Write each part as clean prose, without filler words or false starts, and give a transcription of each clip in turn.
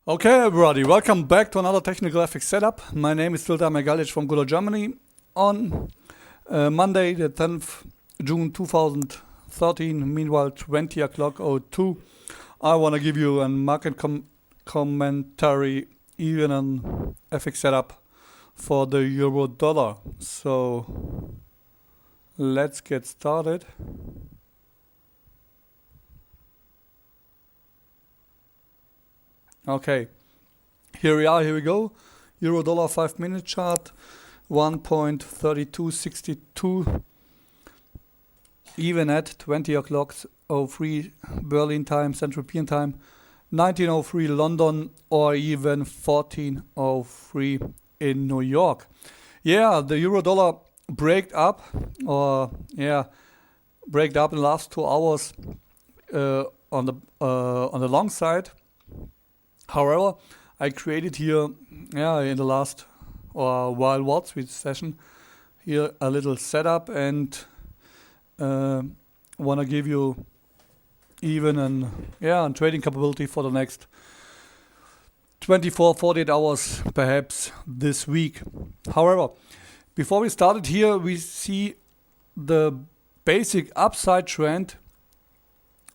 Okay, everybody, welcome back to another technical FX setup. My name is still Damir Galic from Gulo, Germany. On Monday, the 10th June 2013, meanwhile 20 o'clock 02, I want to give you a market commentary, even an FX setup for the euro dollar. So let's get started. Okay, here we are, here we go. Euro dollar 5-minute chart, 1.3262, even at 20 o'clock 03 Berlin time, Central European time, 1903 London, or even 1403 in New York. Yeah, the euro dollar braked up in the last 2 hours on the long side. However, I created here, in the last wild Wall Street session, here a little setup, and want to give you even a trading capability for the next 24, 48 hours, perhaps this week. However, before we started here, we see the basic upside trend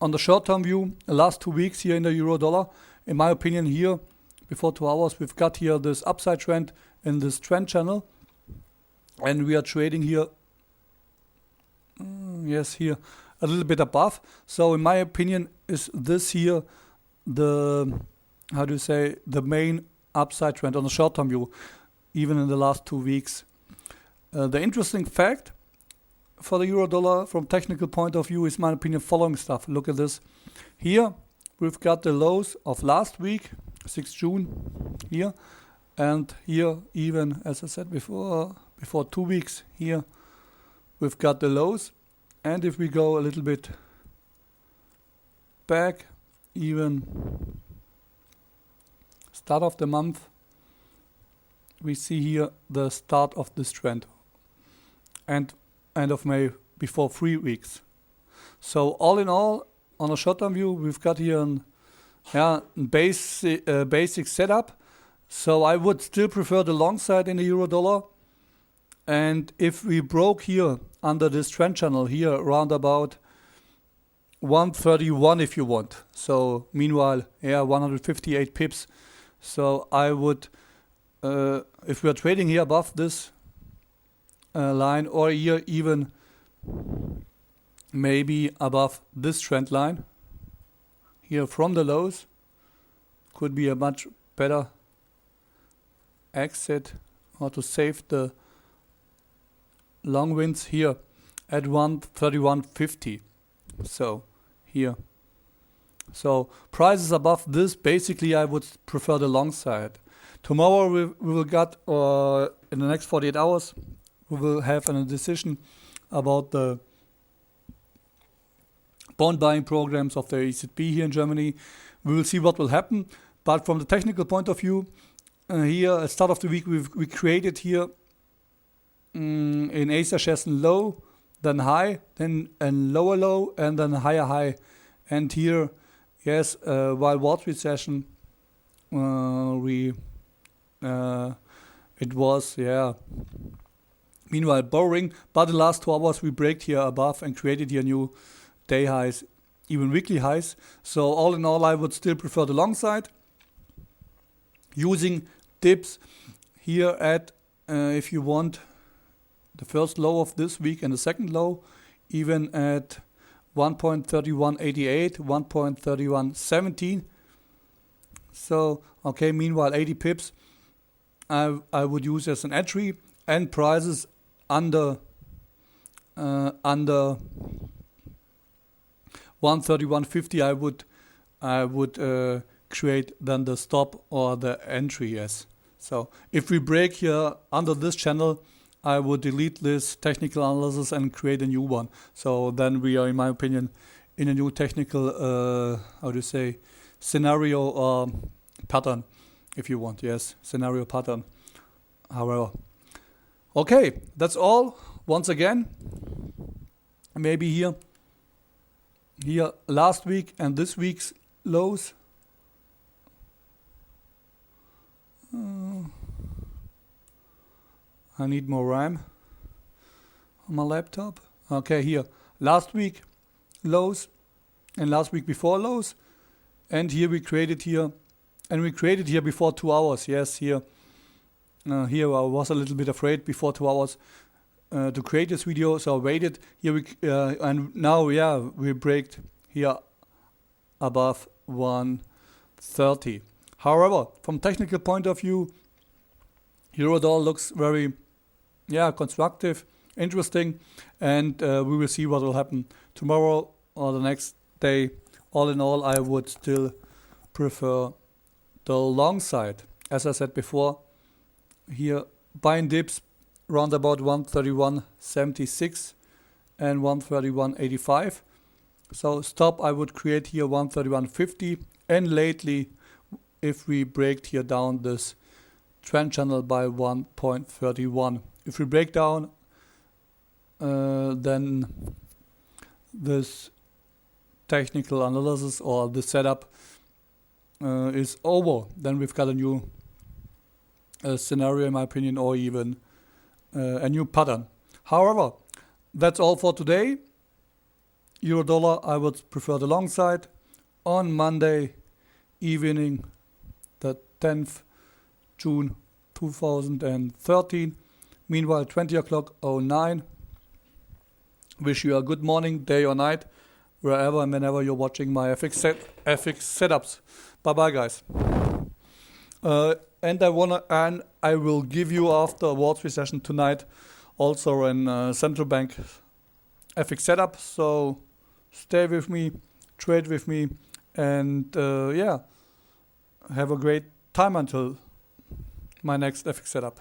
on the short-term view, the last 2 weeks here in the euro dollar. In my opinion, here, before 2 hours, we've got here this upside trend in this trend channel. And we are trading here, here, a little bit above. So in my opinion, is this here the main upside trend on the short-term view, even in the last 2 weeks. The interesting fact for the euro dollar from technical point of view is, in my opinion, following stuff. Look at this. Here, we've got the lows of last week, 6 June, here. And here, even, as I said before 2 weeks, here, we've got the lows. And if we go a little bit back, even start of the month, we see here the start of this trend. And end of May, before 3 weeks. So all in all, on a short-term view, we've got here a basic setup. So I would still prefer the long side in the euro dollar. And if we broke here under this trend channel here, around about 131 if you want. So meanwhile, 158 pips. So I would, if we are trading here above this line, or here even maybe above this trend line here from the lows, could be a much better exit, or to save the long wins here at 131.50. So here, so prices above this, basically I would prefer the long side. Tomorrow we will get, in the next 48 hours, we will have a decision about the bond buying programs of the ECB here in Germany. We will see what will happen. But from the technical point of view, here at start of the week, we created here in Asia shares low, then high, then a lower low, and then a higher high. And here, while Wall Street session, it was meanwhile boring. But the last 2 hours we break here above and created here new day highs, even weekly highs. So all in all, I would still prefer the long side, using dips here at, if you want, the first low of this week and the second low, even at 1.3188, 1.3117. So, meanwhile 80 pips I would use as an entry, and prices under 131.50 I would create then the stop or the entry, yes. So if we break here under this channel, I would delete this technical analysis and create a new one. So then we are, in my opinion, in a new technical, scenario or pattern, if you want, yes, scenario pattern. However, okay, that's all. Once again, maybe here last week and this week's lows I need more RAM on my laptop. Okay, here. Last week lows and last week before lows. And here we created here. And we created here before 2 hours. Yes, here. Here I was a little bit afraid before 2 hours to create this video. So I waited. Here and now, yeah, we break here above 130. However, from technical point of view, Eurodollar looks very, constructive, interesting, and we will see what will happen tomorrow or the next day. All in all, I would still prefer the long side. As I said before, here buying dips round about 131.76 and 131.85. So stop I would create here 131.50, and lately if we break here down this trend channel by 1.31. If we break down then this technical analysis or the setup is over, then we've got a new scenario in my opinion, or even a new pattern. However, that's all for today. Euro dollar, I would prefer the long side. On Monday evening, the 10th June 2013. Meanwhile, 20 o'clock 09. Wish you a good morning, day or night, wherever and whenever you're watching my FX setups. Bye bye, guys. And I will give you after a Wall Street session tonight also an central bank FX setup. So stay with me, trade with me, and have a great time until my next FX setup.